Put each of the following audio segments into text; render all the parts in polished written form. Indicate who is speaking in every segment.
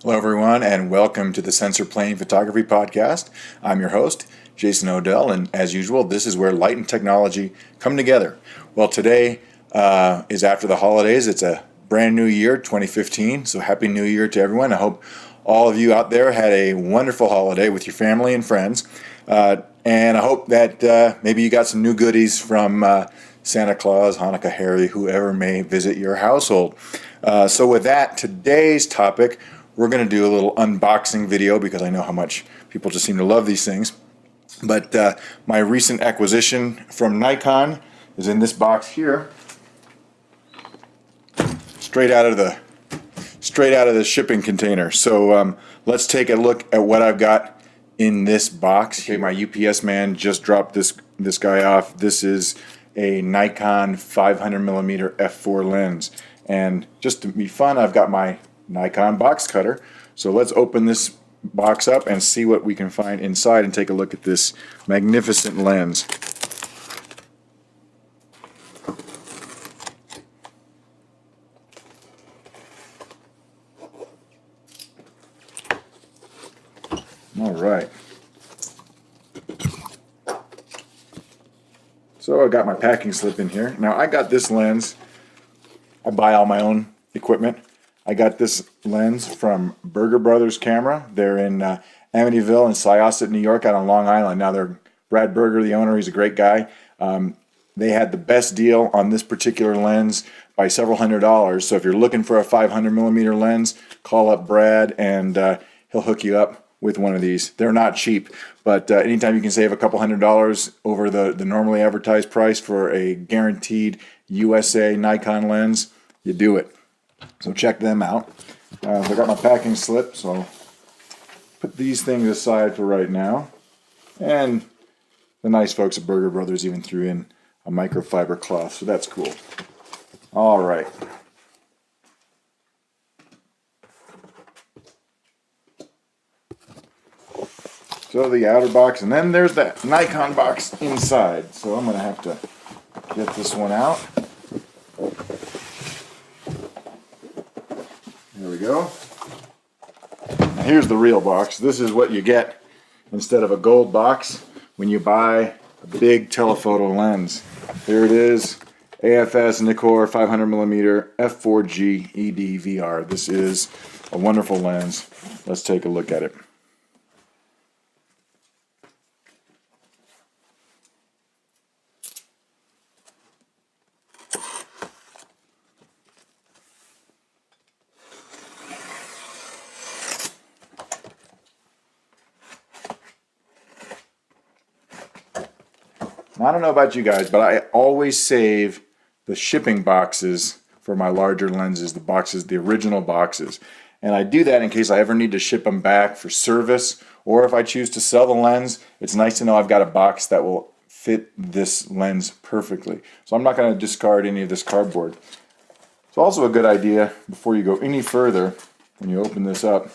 Speaker 1: Hello, everyone, and welcome to the Sensor Plane Photography Podcast. I'm your host, Jason Odell, and as usual, this is where light and technology come together. Well, today is after the holidays. It's a brand new year, 2015, so Happy New Year to everyone. I hope all of you out there had a wonderful holiday with your family and friends, and I hope that maybe you got some new goodies from Santa Claus, Hanukkah, Harry, whoever may visit your household. So with that, today's topic, we're going to do a little unboxing video because I know how much people just seem to love these things. But my recent acquisition from Nikon is in this box here, straight out of the shipping container. So let's take a look at what I've got in this box. Okay, my UPS man just dropped this guy off. This is a Nikon 500mm f4 lens, and just to be fun, I've got my Nikon box cutter. So let's open this box up and see what we can find inside and take a look at this magnificent lens. All right. So I got my packing slip in here. Now I got this lens. I buy all my own equipment. I got this lens from Berger-Bros camera. They're in Amityville and Syosset, New York, out on Long Island. Now they're Brad Berger, the owner. He's a great guy. They had the best deal on this particular lens by several $100s. So if you're looking for a 500mm lens, call up Brad and he'll hook you up with one of these. They're not cheap, but anytime you can save a couple $100s over the normally advertised price for a guaranteed USA Nikon lens, you do it. So check them out. I got my packing slip, so I'll put these things aside for right now. And the nice folks at Berger-Bros even threw in a microfiber cloth, so that's cool. All right. So the outer box, and then there's that Nikon box inside. So I'm going to have to get this one out. There we go. Now here's the real box. This is what you get instead of a gold box when you buy a big telephoto lens. Here it is, AFS Nikon 500mm f4G ED VR. This is a wonderful lens. Let's take a look at it. I don't know about you guys, but I always save the shipping boxes for my larger lenses, the original boxes. And I do that in case I ever need to ship them back for service, or if I choose to sell the lens, it's nice to know I've got a box that will fit this lens perfectly. So I'm not going to discard any of this cardboard. It's also a good idea, before you go any further, when you open this up,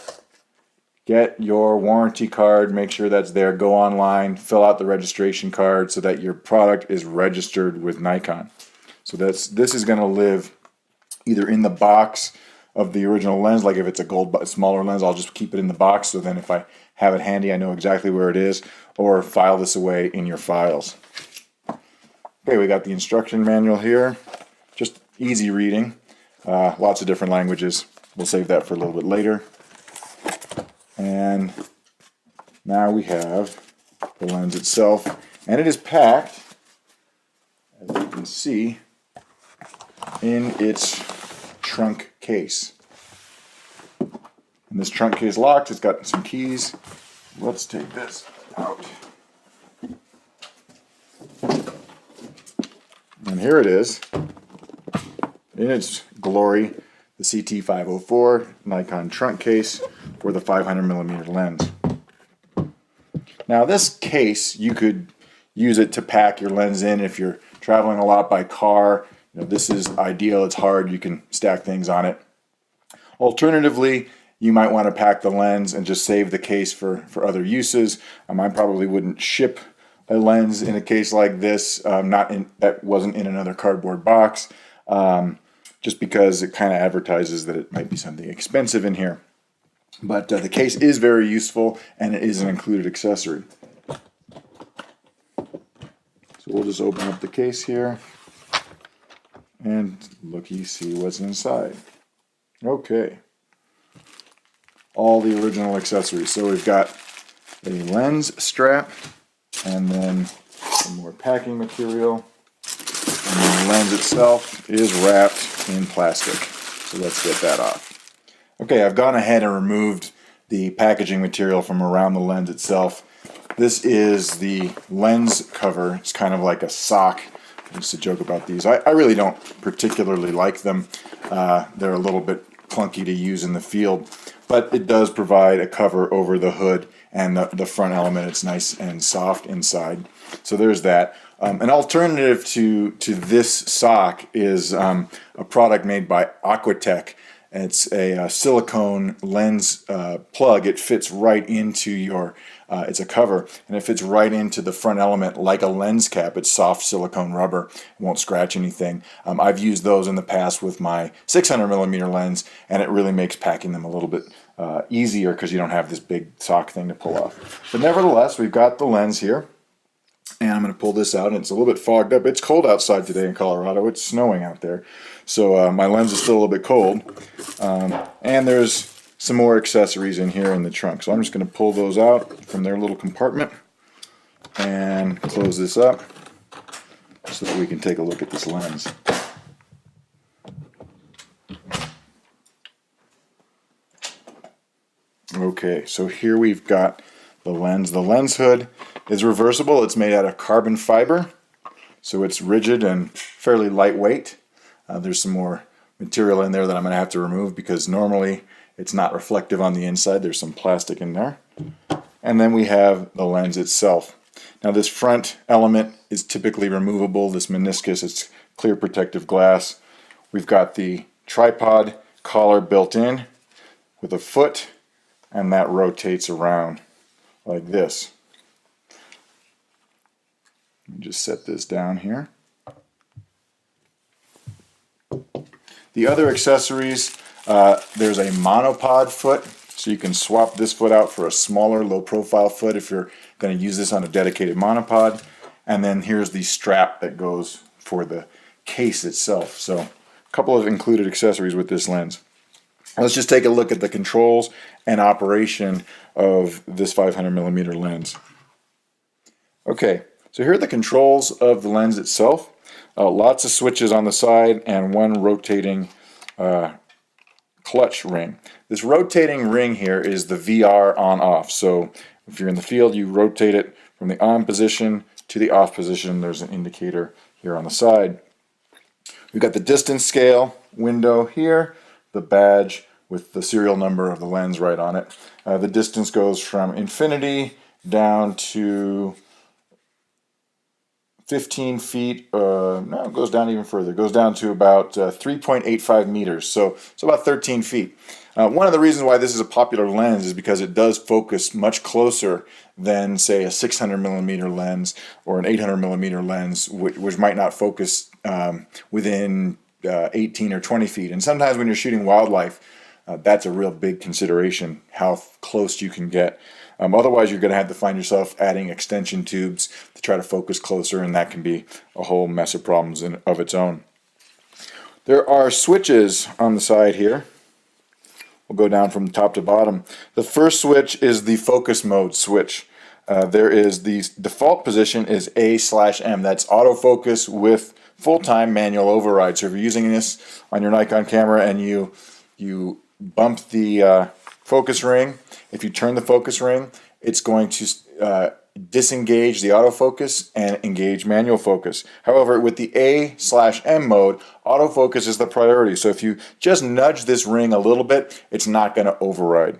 Speaker 1: get your warranty card, make sure that's there, go online, fill out the registration card so that your product is registered with Nikon. So this is going to live either in the box of the original lens, like if it's a smaller lens, I'll just keep it in the box, so then if I have it handy, I know exactly where it is, or file this away in your files. Okay, we got the instruction manual here, just easy reading, lots of different languages. We'll save that for a little bit later. And now we have the lens itself, and it is packed, as you can see, in its trunk case. And this trunk case locked, it's got some keys. Let's take this out. And here it is, in its glory, the CT504 Nikon trunk case for the 500mm lens. Now this case, you could use it to pack your lens in if you're traveling a lot by car. This is ideal. It's hard. You can stack things on it. Alternatively, you might want to pack the lens and just save the case for other uses. I probably wouldn't ship a lens in a case like this, that wasn't in another cardboard box, just because it kind of advertises that it might be something expensive in here. But the case is very useful, and it is an included accessory. So we'll just open up the case here and looky see what's inside. Okay. All the original accessories. So we've got a lens strap, and then some more packing material. And then the lens itself is wrapped in plastic. So let's get that off. Okay, I've gone ahead and removed the packaging material from around the lens itself. This is the lens cover. It's kind of like a sock. I used to joke about these. I really don't particularly like them. They're a little bit clunky to use in the field, but it does provide a cover over the hood and the front element. It's nice and soft inside. So there's that. An alternative to this sock is a product made by Aquatech. It's a silicone lens plug. It fits right into your, it's a cover, and it fits right into the front element like a lens cap. It's soft silicone rubber. It won't scratch anything. I've used those in the past with my 600mm lens, and it really makes packing them a little bit easier because you don't have this big sock thing to pull off. But nevertheless, we've got the lens here. And I'm going to pull this out, and it's a little bit fogged up. It's cold outside today in Colorado. It's snowing out there. So my lens is still a little bit cold. And there's some more accessories in here in the trunk. So I'm just going to pull those out from their little compartment and close this up so that we can take a look at this lens. Okay, so here we've got the lens. The lens hood is reversible. It's made out of carbon fiber, so it's rigid and fairly lightweight. There's some more material in there that I'm going to have to remove because normally it's not reflective on the inside. There's some plastic in there. And then we have the lens itself. Now this front element is typically removable. This meniscus, it's clear protective glass. We've got the tripod collar built in with a foot, and that rotates around like this. Let me just set this down here. The other accessories, there's a monopod foot, so you can swap this foot out for a smaller, low-profile foot if you're going to use this on a dedicated monopod. And then here's the strap that goes for the case itself. So a couple of included accessories with this lens. Let's just take a look at the controls and operation of this 500mm lens. Okay, so here are the controls of the lens itself. Lots of switches on the side and one rotating clutch ring. This rotating ring here is the VR on-off. So if you're in the field, you rotate it from the on position to the off position. There's an indicator here on the side. We've got the distance scale window here, the badge with the serial number of the lens right on it. The distance goes from infinity down to 15 feet, no, it goes down even further. It goes down to about 3.85 meters, so about 13 feet. One of the reasons why this is a popular lens is because it does focus much closer than, say, a 600mm lens or an 800mm lens, which might not focus within 18 or 20 feet. And sometimes when you're shooting wildlife, that's a real big consideration, how close you can get. Otherwise, you're going to have to find yourself adding extension tubes to try to focus closer, and that can be a whole mess of problems of its own. There are switches on the side here. We'll go down from top to bottom. The first switch is the focus mode switch. There is the default position is A/M. That's autofocus with full-time manual override. So if you're using this on your Nikon camera and you bump the focus ring, if you turn the focus ring, it's going to disengage the autofocus and engage manual focus. However, with the A/M mode, autofocus is the priority. So if you just nudge this ring a little bit, it's not going to override.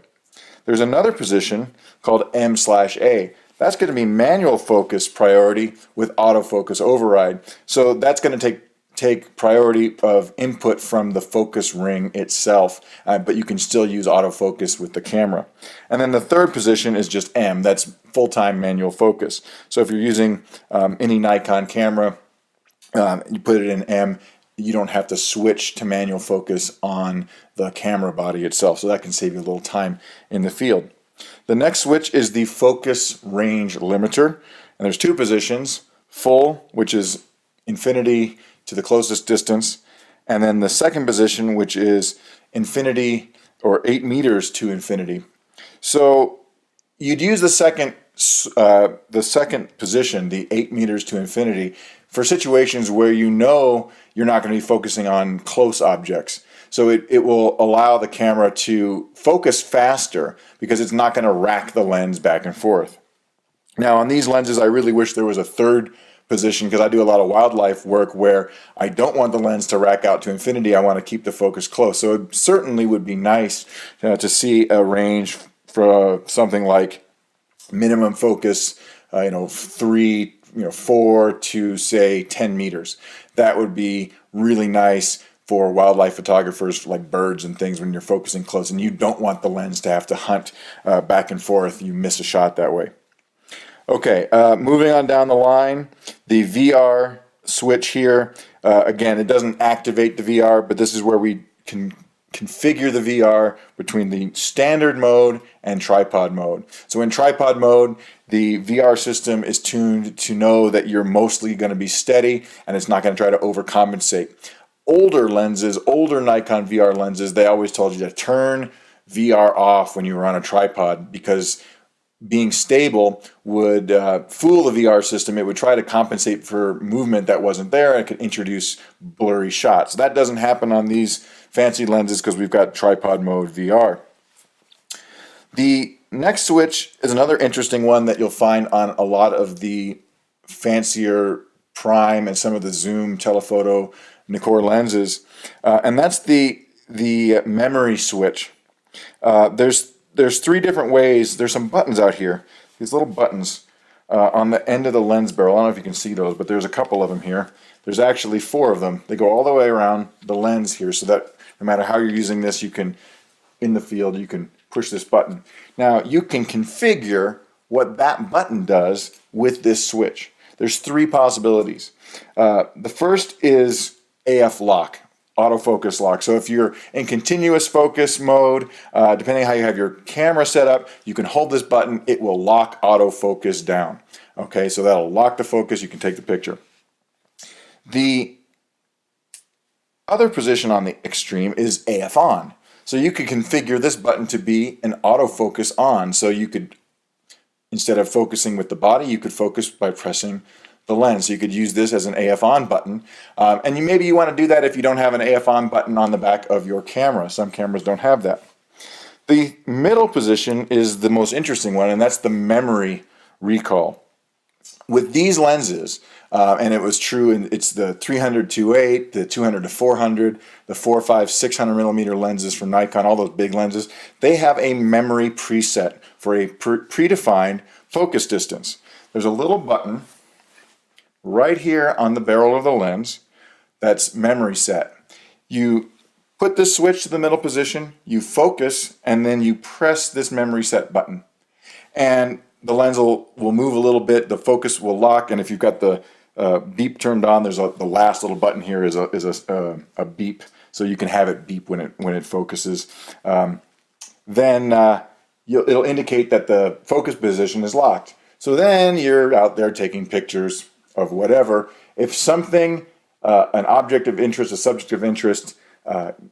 Speaker 1: There's another position called M/A. That's going to be manual focus priority with autofocus override. So that's going to take priority of input from the focus ring itself, but you can still use autofocus with the camera. And then the third position is just M. That's full-time manual focus. So if you're using any Nikon camera, you put it in M, you don't have to switch to manual focus on the camera body itself. So that can save you a little time in the field. The next switch is the focus range limiter. And there's two positions: full, which is infinity to the closest distance, and then the second position, which is infinity, or 8 meters to infinity. So you'd use the second position, the 8 meters to infinity, for situations where you know you're not going to be focusing on close objects. So it will allow the camera to focus faster because it's not going to rack the lens back and forth. Now on these lenses, I really wish there was a third position, because I do a lot of wildlife work where I don't want the lens to rack out to infinity. I want to keep the focus close. So it certainly would be nice to see a range for something like minimum focus, 4 to say 10 meters. That would be really nice for wildlife photographers, like birds and things, when you're focusing close and you don't want the lens to have to hunt back and forth. You miss a shot that way. Okay, moving on down the line, the VR switch here. Again, it doesn't activate the VR, but this is where we can configure the VR between the standard mode and tripod mode. So in tripod mode, the VR system is tuned to know that you're mostly going to be steady and it's not going to try to overcompensate. Older lenses, older Nikon VR lenses, they always told you to turn VR off when you were on a tripod, because being stable would fool the VR system. It would try to compensate for movement that wasn't there, and it could introduce blurry shots. That doesn't happen on these fancy lenses because we've got tripod mode VR. The next switch is another interesting one that you'll find on a lot of the fancier prime and some of the zoom telephoto Nikon lenses, and that's the memory switch. There's three different ways. There's some buttons out here, these little buttons on the end of the lens barrel. I don't know if you can see those, but there's a couple of them here. There's actually 4 of them. They go all the way around the lens here, so that no matter how you're using this, you can, in the field, you can push this button. Now you can configure what that button does with this switch. There's 3 possibilities. The first is AF lock, autofocus lock. So if you're in continuous focus mode, depending on how you have your camera set up, you can hold this button, it will lock autofocus down. Okay, so that'll lock the focus, you can take the picture. The other position on the extreme is AF on. So you could configure this button to be an autofocus on. So you could, instead of focusing with the body, you could focus by pressing the lens. So you could use this as an AF on button. And maybe you want to do that if you don't have an AF on button on the back of your camera. Some cameras don't have that. The middle position is the most interesting one, and that's the memory recall. With these lenses, and it was true, and it's the 300-8, the 200-400, the 4, 5, 600 millimeter lenses from Nikon, all those big lenses, they have a memory preset for a predefined focus distance. There's a little button right here on the barrel of the lens that's memory set. You put this switch to the middle position, you focus, and then you press this memory set button. And the lens will move a little bit, the focus will lock, and if you've got the beep turned on, there's the last little button here is a beep, so you can have it beep when it focuses. Then it'll indicate that the focus position is locked. So then you're out there taking pictures of whatever. If something, an object of interest, a subject of interest,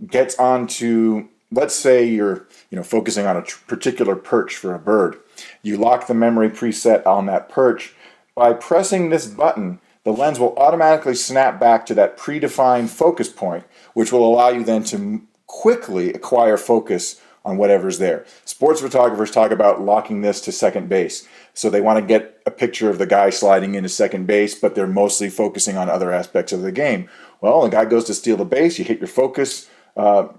Speaker 1: gets onto, let's say you're focusing on a particular perch for a bird, you lock the memory preset on that perch. By pressing this button, the lens will automatically snap back to that predefined focus point, which will allow you then to quickly acquire focus on whatever's there. Sports photographers talk about locking this to second base. So they want to get a picture of the guy sliding into second base, but they're mostly focusing on other aspects of the game. Well, the guy goes to steal the base, you hit your focus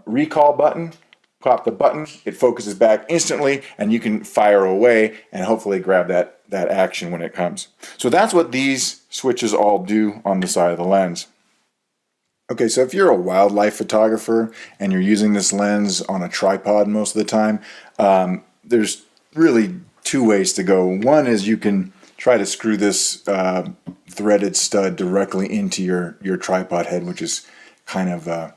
Speaker 1: recall button, pop the button, it focuses back instantly, and you can fire away and hopefully grab that action when it comes. So that's what these switches all do on the side of the lens. Okay, so if you're a wildlife photographer and you're using this lens on a tripod most of the time, there's really 2 ways to go. One is you can try to screw this threaded stud directly into your tripod head, which is kind of a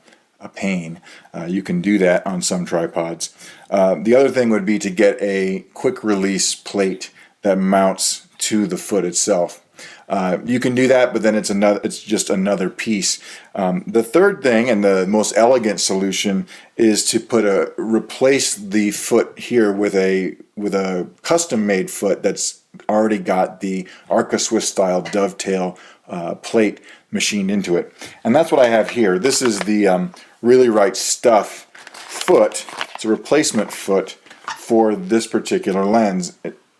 Speaker 1: pain. You can do that on some tripods. The other thing would be to get a quick release plate that mounts to the foot itself. You can do that, but then it's just another piece. The third thing, and the most elegant solution, is to replace the foot here with a custom made foot that's already got the Arca Swiss style dovetail plate machined into it. And that's what I have here. This is the Really Right Stuff foot. It's a replacement foot for this particular lens.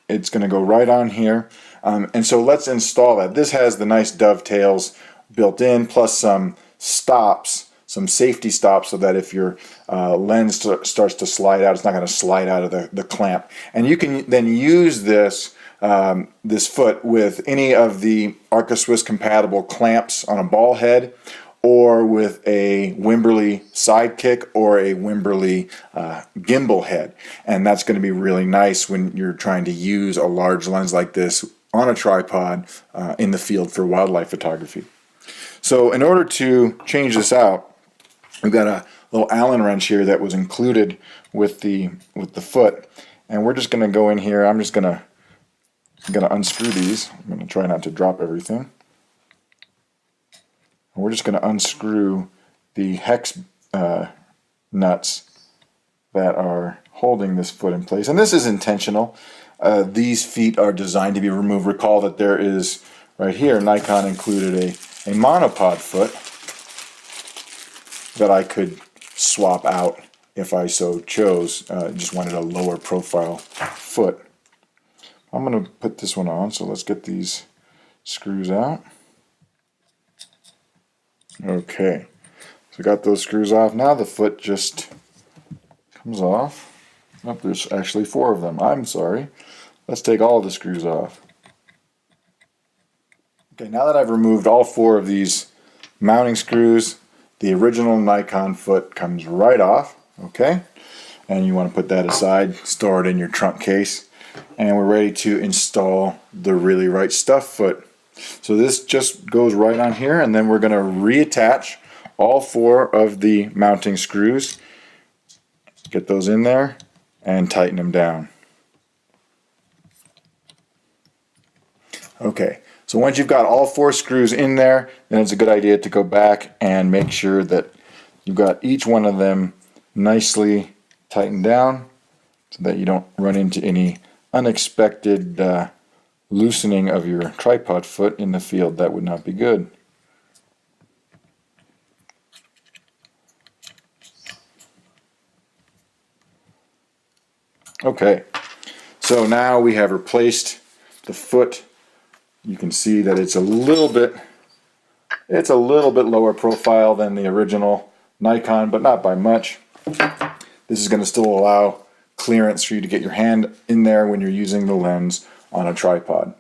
Speaker 1: It's going to go right on here. And so let's install that. This has the nice dovetails built in, plus some stops, some safety stops, so that if your lens starts to slide out, it's not going to slide out of the clamp. And you can then use this foot with any of the Arca Swiss compatible clamps on a ball head, or with a Wimberley sidekick or a Wimberley gimbal head. And that's going to be really nice when you're trying to use a large lens like this on a tripod in the field for wildlife photography. So in order to change this out, we've got a little Allen wrench here that was included with the foot, and we're just going to go in here. I'm just going to unscrew these. I'm going to try not to drop everything. And we're just going to unscrew the hex nuts that are holding this foot in place, and this is intentional. These feet are designed to be removed. Recall that there is, right here, Nikon included a monopod foot that I could swap out if I so chose. Just wanted a lower profile foot. I'm going to put this one on, so let's get these screws out. Okay, so got those screws off. Now the foot just comes off. Oh, there's actually 4 of them. I'm sorry. Let's take all the screws off. Okay, now that I've removed all 4 of these mounting screws, the original Nikon foot comes right off. Okay, and you want to put that aside, store it in your trunk case, and we're ready to install the Really Right Stuff foot. So this just goes right on here, and then we're going to reattach all 4 of the mounting screws, get those in there, and tighten them down. Okay, so once you've got all 4 screws in there, then it's a good idea to go back and make sure that you've got each one of them nicely tightened down so that you don't run into any unexpected loosening of your tripod foot in the field. That would not be good. Okay, so now we have replaced the foot. You can see that it's a little bit lower profile than the original Nikon, but not by much. This is going to still allow clearance for you to get your hand in there when you're using the lens on a tripod.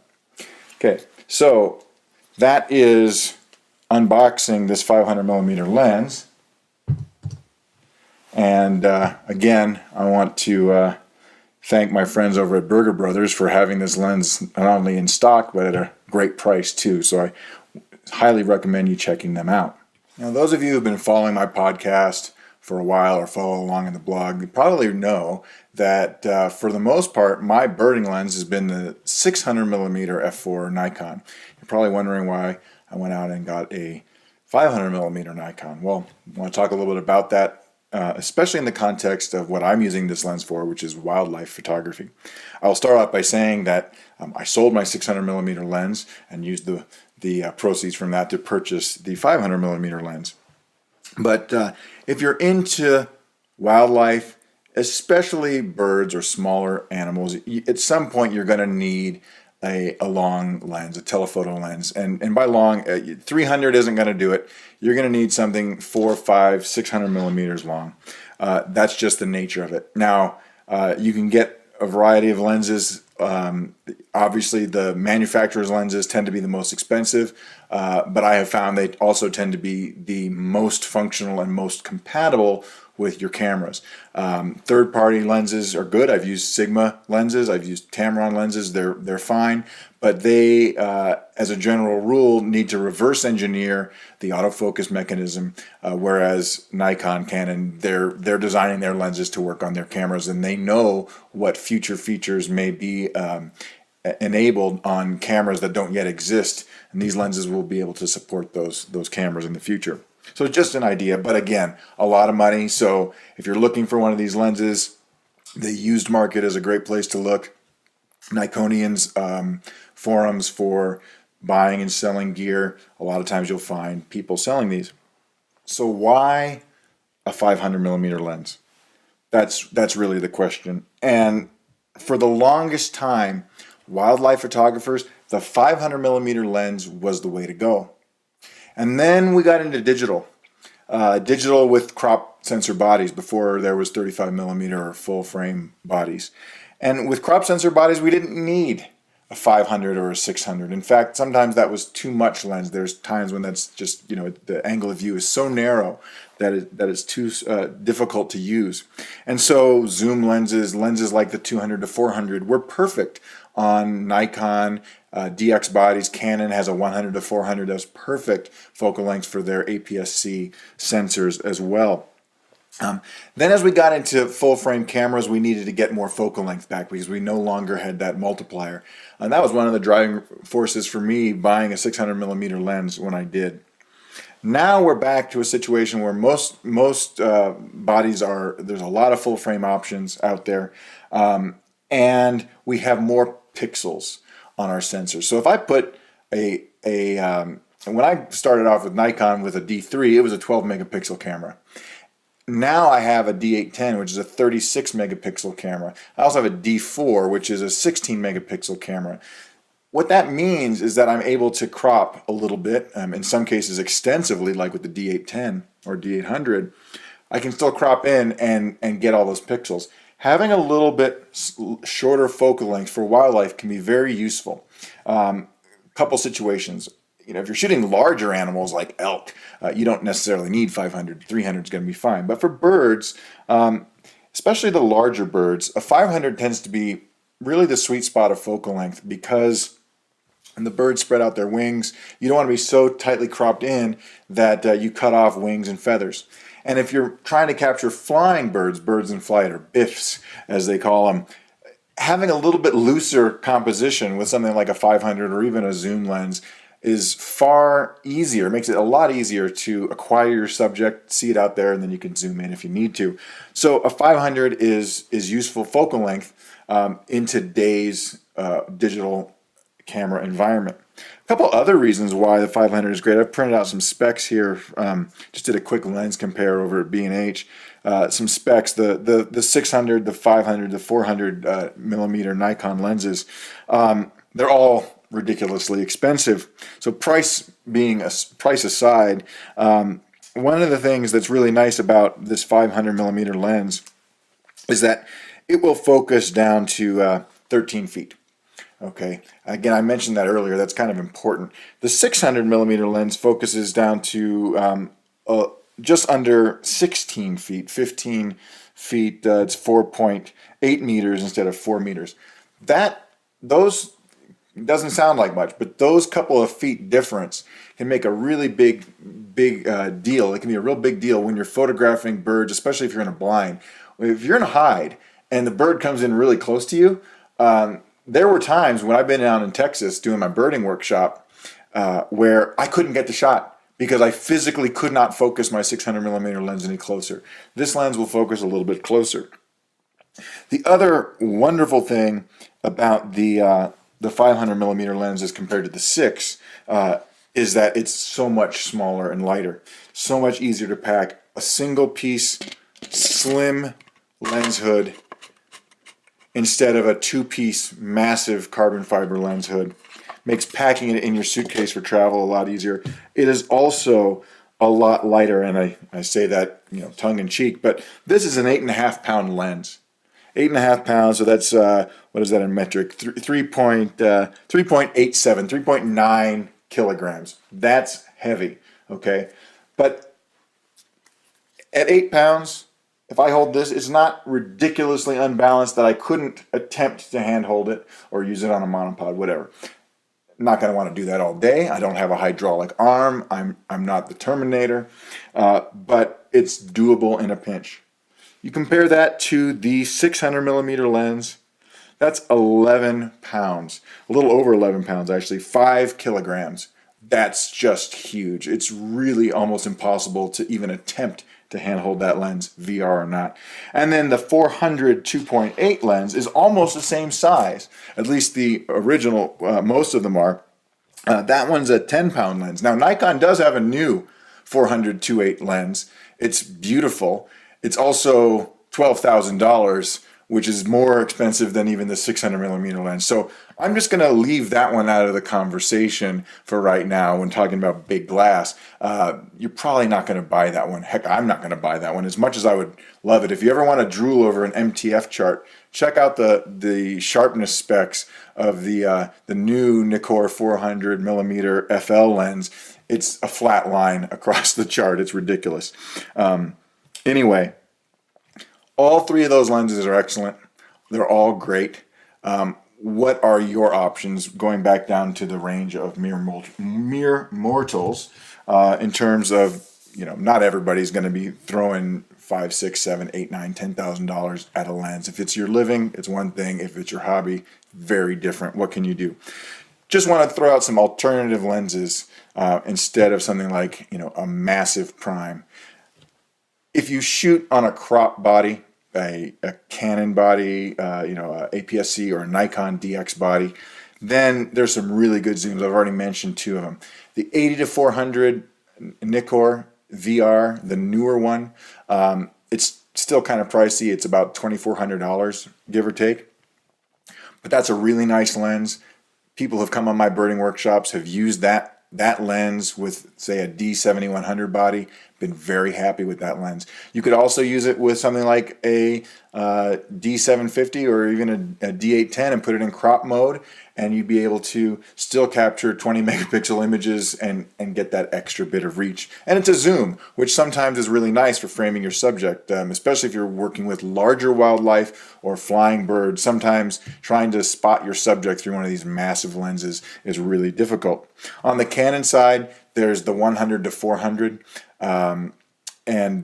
Speaker 1: Okay, so that is unboxing this 500mm lens. And again, I want to thank my friends over at Berger-Bros for having this lens not only in stock, but at a great price too. So I highly recommend you checking them out. Now, those of you who have been following my podcast for a while or follow along in the blog, you probably know that for the most part, my birding lens has been the 600mm f4 Nikon. You're probably wondering why I went out and got a 500mm Nikon. Well, I want to talk a little bit about that, especially in the context of what I'm using this lens for, which is wildlife photography. I'll start off by saying that I sold my 600mm lens and used the proceeds from that to purchase the 500mm lens. But if you're into wildlife, especially birds or smaller animals, at some point you're going to need a long lens, a telephoto lens. And by long, 300 isn't going to do it. You're going to need something 4, 5, 600 millimeters long. That's just the nature of it. Now, you can get a variety of lenses. Obviously, the manufacturer's lenses tend to be the most expensive, but I have found they also tend to be the most functional and most compatible with your cameras. Third-party lenses are good. I've used Sigma lenses. I've used Tamron lenses. They're fine, but they, as a general rule, need to reverse engineer the autofocus mechanism, whereas Nikon, Canon, they're designing their lenses to work on their cameras, and they know what future features may be enabled on cameras that don't yet exist, and these lenses will be able to support those cameras in the future. So just an idea, but again, a lot of money. So if you're looking for one of these lenses, the used market is a great place to look. Nikonians forums for buying and selling gear, a lot of times you'll find people selling these. So why a 500mm lens? That's really the question. And for the longest time, wildlife photographers, the 500mm lens was the way to go. And then we got into digital. Digital with crop sensor bodies before there was 35mm or full frame bodies. And with crop sensor bodies, we didn't need a 500 or a 600. In fact, sometimes that was too much lens. There's times when that's just, the angle of view is so narrow that it's too difficult to use. And so zoom lenses like the 200 to 400 were perfect on Nikon, DX bodies. Canon has a 100 to 400 that's perfect focal length for their APS-C sensors as well. Then as we got into full frame cameras, we needed to get more focal length back because we no longer had that multiplier. And that was one of the driving forces for me buying a 600mm lens when I did. Now we're back to a situation where most bodies there's a lot of full frame options out there, and we have more pixels on our sensors. So if I put when I started off with Nikon with a D3, it was a 12 megapixel camera. Now I have a D810, which is a 36 megapixel camera. I also have a D4, which is a 16 megapixel camera. What that means is that I'm able to crop a little bit, in some cases extensively, like with the D810 or D800. I can still crop in and get all those pixels. Having a little bit shorter focal length for wildlife can be very useful. Couple situations. If you're shooting larger animals like elk, you don't necessarily need 500. 300 is going to be fine. But for birds, especially the larger birds, a 500 tends to be really the sweet spot of focal length because when the birds spread out their wings, you don't want to be so tightly cropped in that you cut off wings and feathers. And if you're trying to capture flying birds in flight, or biffs as they call them, having a little bit looser composition with something like a 500 or even a zoom lens is far easier. It makes it a lot easier to acquire your subject, see it out there, and then you can zoom in if you need to. So a 500 is useful focal length in today's digital camera environment. A couple other reasons why the 500 is great. I've printed out some specs here. Just did a quick lens compare over at B&H. Some specs, the 600, the 500, the 400 millimeter Nikon lenses, they're all ridiculously expensive. So price aside, one of the things that's really nice about this 500 millimeter lens is that it will focus down to 13 feet. Okay, again, I mentioned that earlier. That's kind of important. The 600 millimeter lens focuses down to just under 16 feet, 15 feet. It's 4.8 meters instead of 4 meters. Those doesn't sound like much, but those couple of feet difference can make a really big deal. It can be a real big deal when you're photographing birds, especially if you're in a blind. If you're in a hide and the bird comes in really close to you, there were times when I've been down in Texas doing my birding workshop where I couldn't get the shot because I physically could not focus my 600 millimeter lens any closer. This lens will focus a little bit closer. The other wonderful thing about the 500 millimeter lens as compared to the 6 is that it's so much smaller and lighter, so much easier to pack. A single piece slim lens hood instead of a two-piece massive carbon fiber lens hood. Makes packing it in your suitcase for travel a lot easier. It is also a lot lighter, and I say that tongue in cheek, but this is an 8.5 pound lens. 8.5 pounds, so that's what is that in metric? 3.9 kilograms. That's heavy, okay? But at 8 pounds, If I hold this, it's not ridiculously unbalanced that I couldn't attempt to hand hold it or use it on a monopod, whatever. I'm not going to want to do that all day. I don't have a hydraulic arm. I'm not the Terminator, but it's doable in a pinch. You compare that to the 600 millimeter lens. That's 11 pounds, a little over 11 pounds actually, 5 kilograms. That's just huge. It's really almost impossible to even attempt to handhold that lens, VR or not. And then the 400 2.8 lens is almost the same size, at least the original, most of them are. That one's a 10-pound lens. Now, Nikon does have a new 400 2.8 lens. It's beautiful. It's also $12,000, which is more expensive than even the 600 millimeter lens. So I'm just going to leave that one out of the conversation for right now when talking about big glass. You're probably not going to buy that one. Heck, I'm not going to buy that one as much as I would love it. If you ever want to drool over an MTF chart, check out the sharpness specs of the new Nikon 400 millimeter FL lens. It's a flat line across the chart. It's ridiculous. Anyway, all three of those lenses are excellent. They're all great. What are your options going back down to the range of mere mortals in terms of, not everybody's going to be throwing $5, $6, $7, $8, $9, $10,000 at a lens. If it's your living, it's one thing. If it's your hobby, very different. What can you do? Just want to throw out some alternative lenses instead of something like, a massive prime. If you shoot on a crop body, a Canon body, a APS-C or a Nikon DX body, then there's some really good zooms. I've already mentioned two of them. The 80 to 400 Nikon VR, the newer one, it's still kind of pricey. It's about $2,400, give or take. But that's a really nice lens. People have come on my birding workshops, have used that lens with, say, a D7100 body, been very happy with that lens. You could also use it with something like a D750 or even a D810 and put it in crop mode, and you'd be able to still capture 20 megapixel images and get that extra bit of reach. And it's a zoom, which sometimes is really nice for framing your subject, especially if you're working with larger wildlife or flying birds. Sometimes trying to spot your subject through one of these massive lenses is really difficult. On the Canon side, there's the 100 to 400, and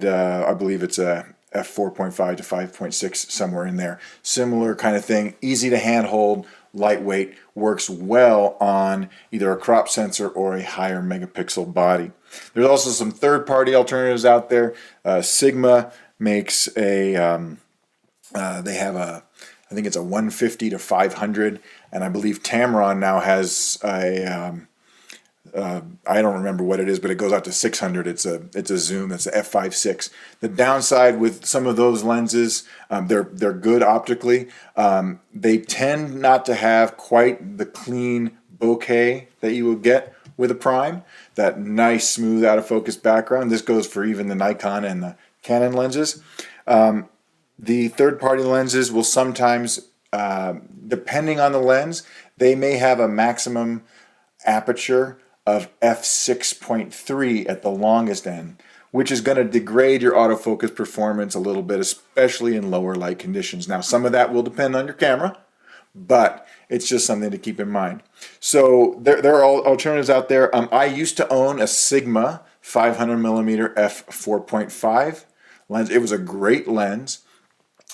Speaker 1: I believe it's a f4.5 to 5.6, somewhere in there. Similar kind of thing, easy to handhold, lightweight, works well on either a crop sensor or a higher megapixel body. There's also some third-party alternatives out there. Sigma makes a, they have a, I think it's a 150 to 500, and I believe Tamron now has a, I don't remember what it is, but it goes out to 600. It's a zoom. It's a f5.6. The downside with some of those lenses, they're good optically. They tend not to have quite the clean bokeh that you will get with a prime. That nice, smooth, out of focus background. This goes for even the Nikon and the Canon lenses. The third-party lenses will sometimes, depending on the lens, they may have a maximum aperture of f6.3 at the longest end, which is going to degrade your autofocus performance a little bit, especially in lower light conditions. Now, some of that will depend on your camera, but it's just something to keep in mind. So there are alternatives out there. I used to own a Sigma 500 millimeter f4.5 lens. It was a great lens.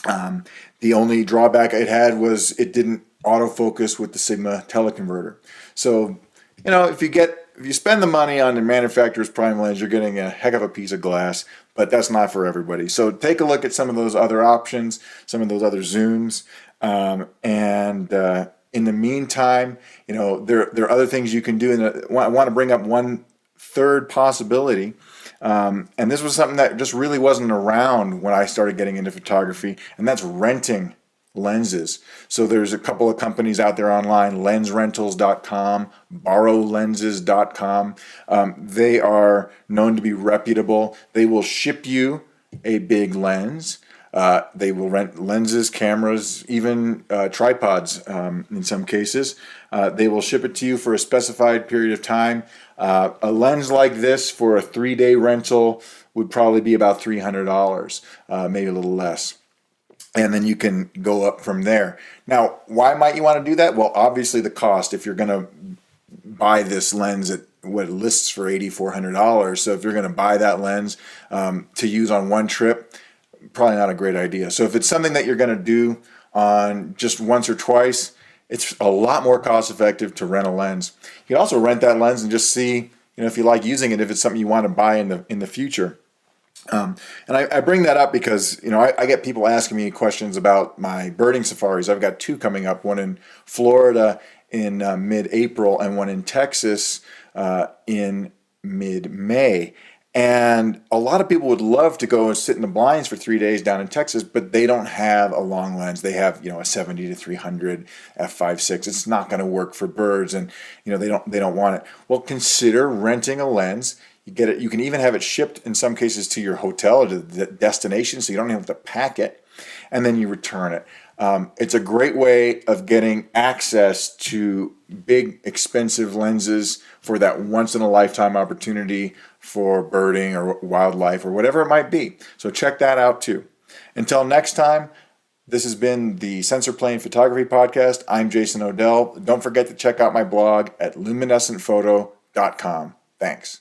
Speaker 1: The only drawback it had was it didn't autofocus with the Sigma teleconverter. So, if you spend the money on the manufacturer's prime lens, you're getting a heck of a piece of glass, but that's not for everybody. So take a look at some of those other options, some of those other zooms, and in the meantime, there are other things you can do. And I want to bring up one third possibility, and this was something that just really wasn't around when I started getting into photography, and that's renting lenses. So there's a couple of companies out there online, lensrentals.com, borrowlenses.com. They are known to be reputable. They will ship you a big lens. They will rent lenses, cameras, even tripods in some cases. They will ship it to you for a specified period of time. A lens like this for a 3-day rental would probably be about $300, maybe a little less. And then you can go up from there. Now, why might you want to do that? Well, obviously the cost. If you're going to buy this lens at what it lists for $8,400, so if you're going to buy that lens to use on one trip, probably not a great idea. So if it's something that you're going to do on just once or twice, it's a lot more cost effective to rent a lens. You can also rent that lens and just see, if you like using it, if it's something you want to buy in the future. And I bring that up because, I get people asking me questions about my birding safaris. I've got 2 coming up, one in Florida in mid-April and one in Texas in mid-May. And a lot of people would love to go and sit in the blinds for 3 days down in Texas, but they don't have a long lens. They have, a 70 to 300 f5.6. It's not going to work for birds, and they don't want it. Well, consider renting a lens. You get it. You can even have it shipped in some cases to your hotel or to the destination, so you don't have to pack it, and then you return it. It's a great way of getting access to big, expensive lenses for that once-in-a-lifetime opportunity for birding or wildlife or whatever it might be. So check that out too. Until next time, this has been the Sensor Plane Photography Podcast. I'm Jason Odell. Don't forget to check out my blog at luminescentphoto.com. Thanks.